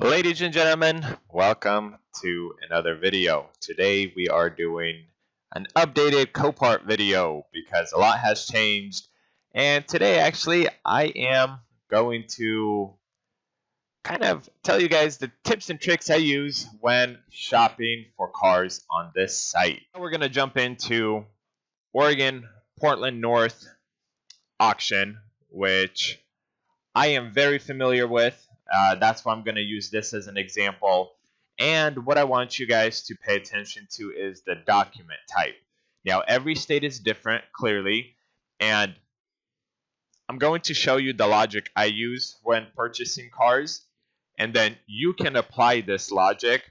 Ladies and gentlemen, welcome to another video. Today we are doing an updated Copart video because a lot has changed. And today actually I am going to kind of tell you guys the tips and tricks I use when shopping for cars on this site. We're going to jump into Oregon Portland North auction, which I am very familiar with. That's why I'm going to use this as an example. And what I want you guys to pay attention to is the document type. Now, every state is different, clearly, and I'm going to show you the logic I use when purchasing cars, and then you can apply this logic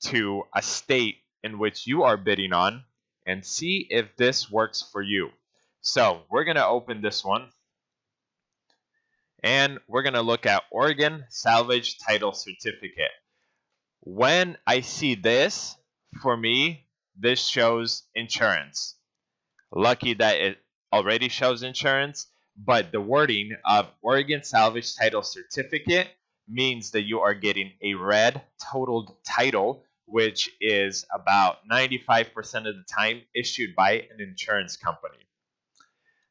to a state in which you are bidding on and see if this works for you. So we're going to open this one. And we're going to look at Oregon Salvage Title Certificate. When I see this, for me, this shows insurance. Lucky that it already shows insurance, but the wording of Oregon Salvage Title Certificate means that you are getting a red totaled title, which is about 95% of the time issued by an insurance company.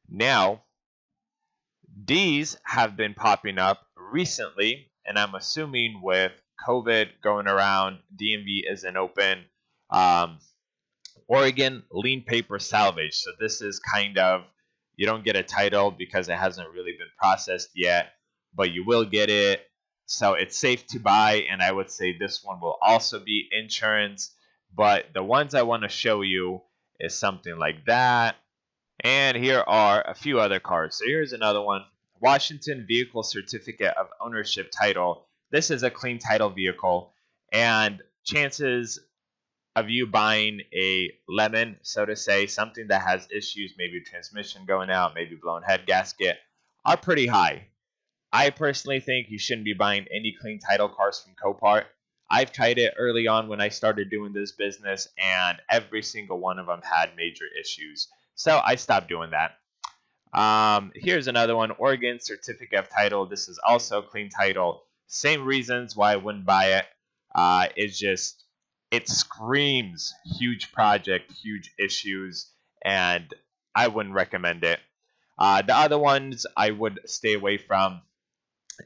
Now, these have been popping up recently, and I'm assuming with COVID going around, DMV isn't open. Oregon lien paper salvage. So this is kind of, you don't get a title because it hasn't really been processed yet, but you will get it. So it's safe to buy, and I would say this one will also be insurance. But the ones I want to show you is something like that. And here are a few other cars. So here's another one. Washington Vehicle Certificate of Ownership Title. This is a clean title vehicle. And chances of you buying a lemon, so to say, something that has issues, maybe transmission going out, maybe blown head gasket, are pretty high. I personally think you shouldn't be buying any clean title cars from Copart. I've tried it early on when I started doing this business, and every single one of them had major issues. So I stopped doing that. Here's another one, Oregon Certificate of Title. This is also clean title. Same reasons why I wouldn't buy it. It screams huge project, huge issues, and I wouldn't recommend it. The other ones I would stay away from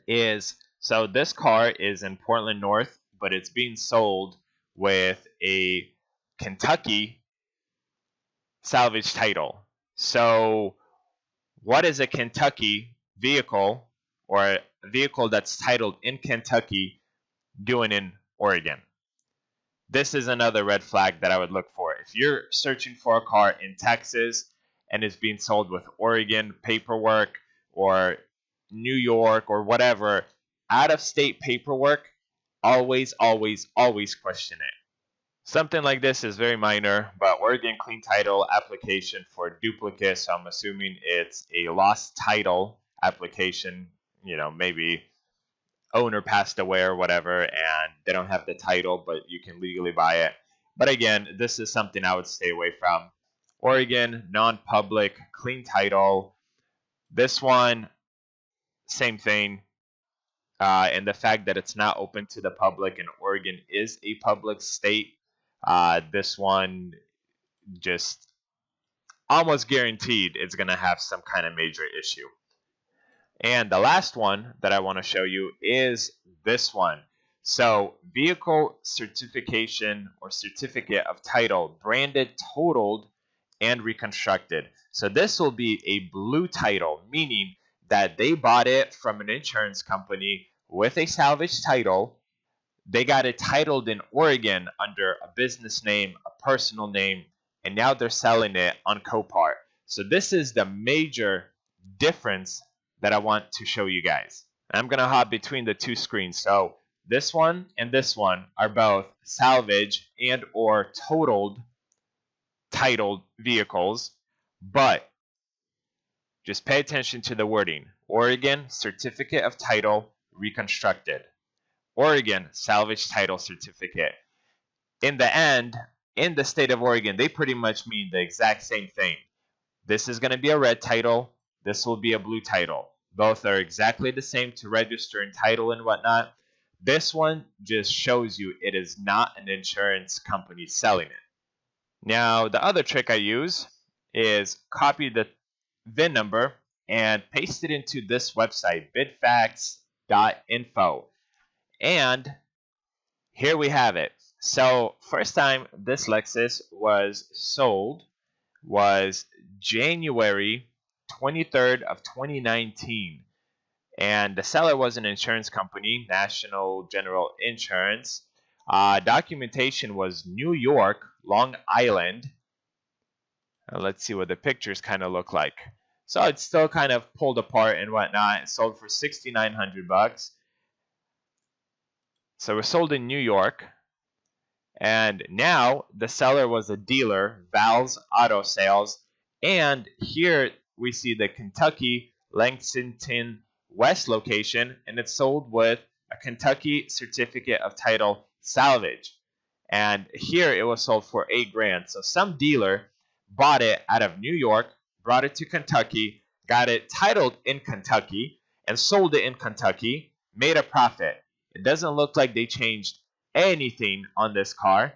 is, so this car is in Portland North, but it's being sold with a Kentucky salvage title. So what is a Kentucky vehicle or a vehicle that's titled in Kentucky doing in Oregon? This is another red flag that I would look for. If you're searching for a car in Texas and it's being sold with Oregon paperwork or New York or whatever, out of state paperwork, always, always, always question it. Something like this is very minor, but Oregon clean title application for duplicate. So I'm assuming it's a lost title application. You know, maybe owner passed away or whatever, and they don't have the title, but you can legally buy it. But again, this is something I would stay away from. Oregon non-public clean title. This one, same thing. And the fact that it's not open to the public, and Oregon is a public state. This one just almost guaranteed it's going to have some kind of major issue. And the last one that I want to show you is this one. So vehicle certification or certificate of title, branded, totaled, and reconstructed. So this will be a blue title, meaning that they bought it from an insurance company with a salvage title. They got it titled in Oregon under a business name, a personal name, and now they're selling it on Copart. So this is the major difference that I want to show you guys. I'm going to hop between the two screens. So this one and this one are both salvage and or totaled titled vehicles, but just pay attention to the wording. Oregon Certificate of Title Reconstructed. Oregon Salvage Title Certificate. In the end, in the state of Oregon, they pretty much mean the exact same thing. This is going to be a red title. This will be a blue title. Both are exactly the same to register and title and whatnot. This one just shows you it is not an insurance company selling it. Now, the other trick I use is copy the VIN number and paste it into this website, bidfax.info. And here we have it. So first time this Lexus was sold was January 23rd of 2019. And the seller was an insurance company, National General Insurance. Documentation was New York, Long Island. Let's see what the pictures kind of look like. So it's still kind of pulled apart and whatnot. It sold for $6,900. So it was sold in New York. And now the seller was a dealer, Val's Auto Sales. And here we see the Kentucky Lexington West location, and it's sold with a Kentucky Certificate of Title salvage. And here it was sold for $8,000. So some dealer bought it out of New York, brought it to Kentucky, got it titled in Kentucky, and sold it in Kentucky, made a profit. It doesn't look like they changed anything on this car.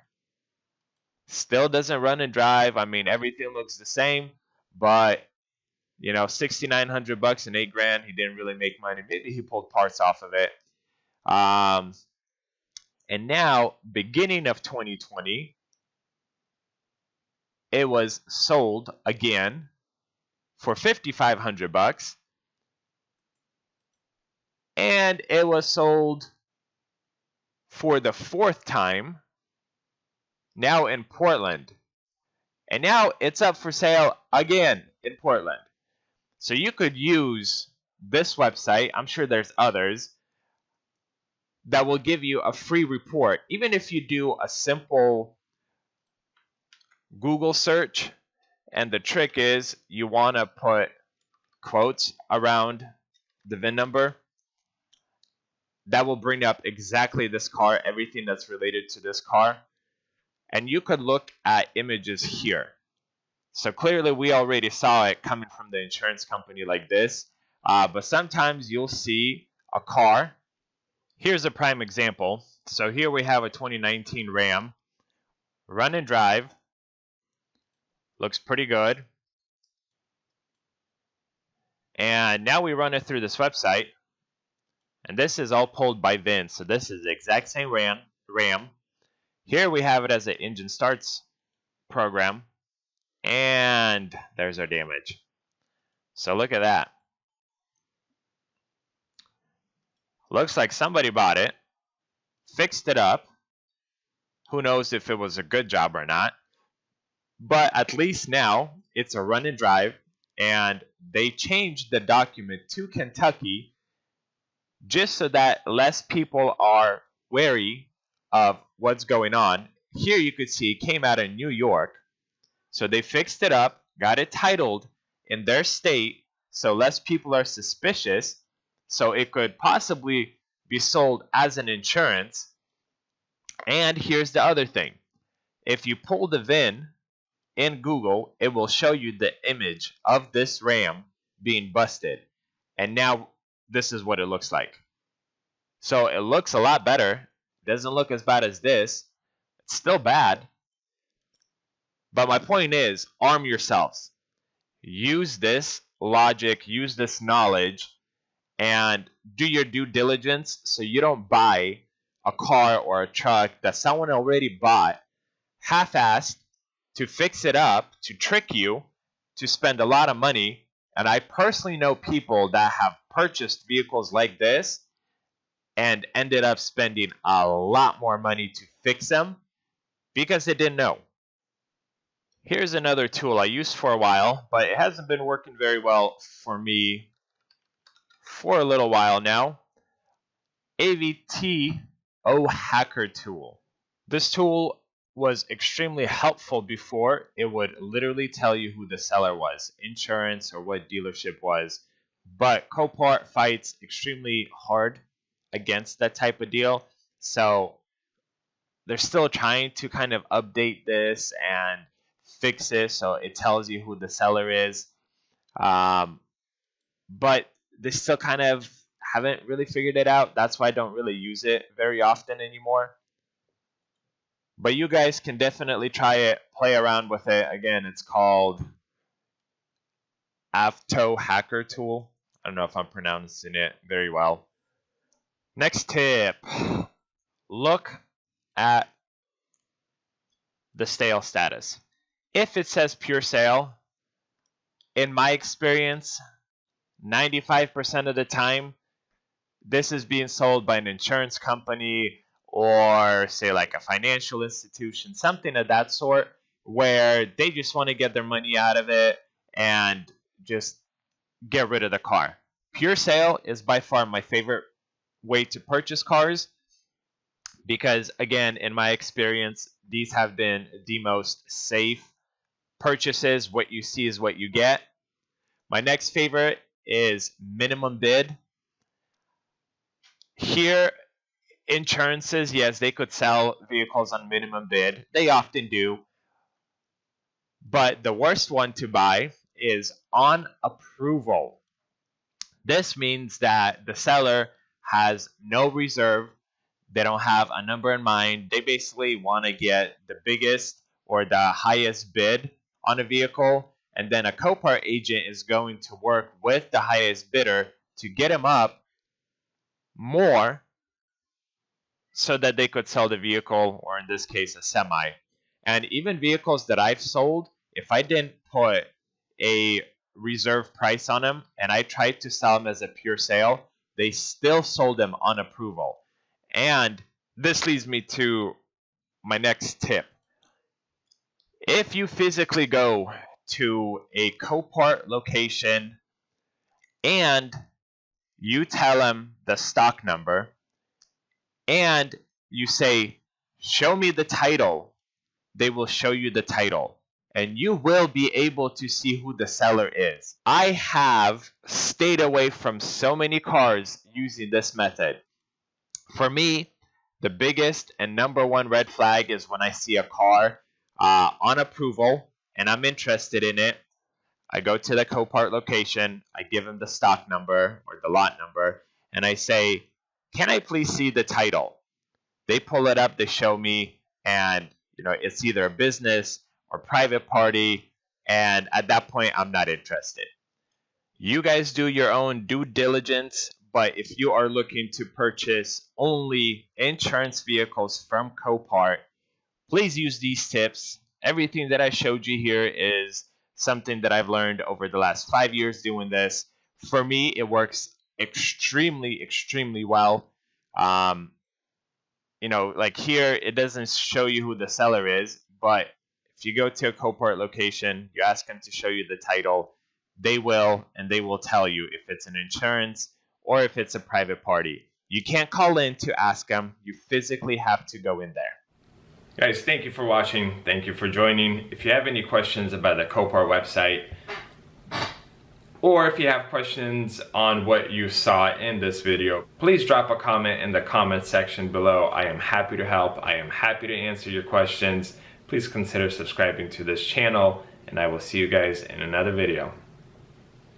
Still doesn't run and drive. I mean, everything looks the same, but you know, $6,900 and $8,000. He didn't really make money. Maybe he pulled parts off of it. And now, beginning of 2020, it was sold again for $5,500, and it was sold for the fourth time, now in Portland. And now it's up for sale again in Portland. So you could use this website. I'm sure there's others that will give you a free report. Even if you do a simple Google search, and the trick is you want to put quotes around the VIN number, that will bring up exactly this car, everything that's related to this car. And you could look at images here. So clearly we already saw it coming from the insurance company like this. But sometimes you'll see a car. Here's a prime example. So here we have a 2019 Ram. Run and drive. Looks pretty good. And now we run it through this website. And this is all pulled by VIN. So this is the exact same Ram. Here we have it as an engine starts program. And there's our damage. So look at that. Looks like somebody bought it, fixed it up. Who knows if it was a good job or not. But at least now it's a run and drive. And they changed the document to Kentucky just so that less people are wary of what's going on. Here you could see it came out of New York. So they fixed it up, got it titled in their state so less people are suspicious. So it could possibly be sold as an insurance. And here's the other thing. If you pull the VIN in Google, it will show you the image of this Ram being busted. And now this is what it looks like. So it looks a lot better. Doesn't look as bad as this. It's still bad. But my point is, arm yourselves. Use this logic, use this knowledge, and do your due diligence so you don't buy a car or a truck that someone already bought half-assed to fix it up, to trick you, to spend a lot of money. And I personally know people that have purchased vehicles like this and ended up spending a lot more money to fix them because they didn't know. Here's another tool I used for a while, but it hasn't been working very well for me for a little while now. AVTO Hacker Tool. This tool was extremely helpful before. It would literally tell you who the seller was, insurance or what dealership was. But Copart fights extremely hard against that type of deal. So they're still trying to kind of update this and fix it so it tells you who the seller is. But they still kind of haven't really figured it out. That's why I don't really use it very often anymore. But you guys can definitely try it, play around with it. Again, it's called Avto Hacker Tool. I don't know if I'm pronouncing it very well. Next tip, look at the sale status. If it says pure sale, in my experience, 95% of the time, this is being sold by an insurance company or say like a financial institution, something of that sort, where they just want to get their money out of it and just get rid of the car. Pure sale is by far my favorite way to purchase cars because, again, in my experience, these have been the most safe purchases. What you see is what you get. My next favorite is minimum bid. Here, insurances, yes, they could sell vehicles on minimum bid. They often do. But the worst one to buy is on approval. This means that the seller has no reserve. They don't have a number in mind. They basically want to get the biggest or the highest bid on a vehicle. And then a Copart agent is going to work with the highest bidder to get him up more so that they could sell the vehicle, or in this case, a semi. And even vehicles that I've sold, if I didn't put a reserve price on them and I tried to sell them as a pure sale, they still sold them on approval. And this leads me to my next tip. If you physically go to a Copart location and you tell them the stock number and you say, show me the title, they will show you the title. And you will be able to see who the seller is. I have stayed away from so many cars using this method. For me, the biggest and number one red flag is when I see a car on approval and I'm interested in it. I go to the Copart location, I give them the stock number or the lot number, and I say, can I please see the title? They pull it up, they show me, and it's either a business or private party, and at that point, I'm not interested. You guys do your own due diligence, but if you are looking to purchase only insurance vehicles from Copart, please use these tips. Everything that I showed you here is something that I've learned over the last 5 years doing this. For me, it works extremely, extremely well. Like here, it doesn't show you who the seller is, but if you go to a Copart location, you ask them to show you the title, they will, and they will tell you if it's an insurance or if it's a private party. You can't call in to ask them. You physically have to go in there. Guys, thank you for watching. Thank you for joining. If you have any questions about the Copart website, or if you have questions on what you saw in this video, please drop a comment in the comment section below. I am happy to help. I am happy to answer your questions. Please consider subscribing to this channel, and I will see you guys in another video.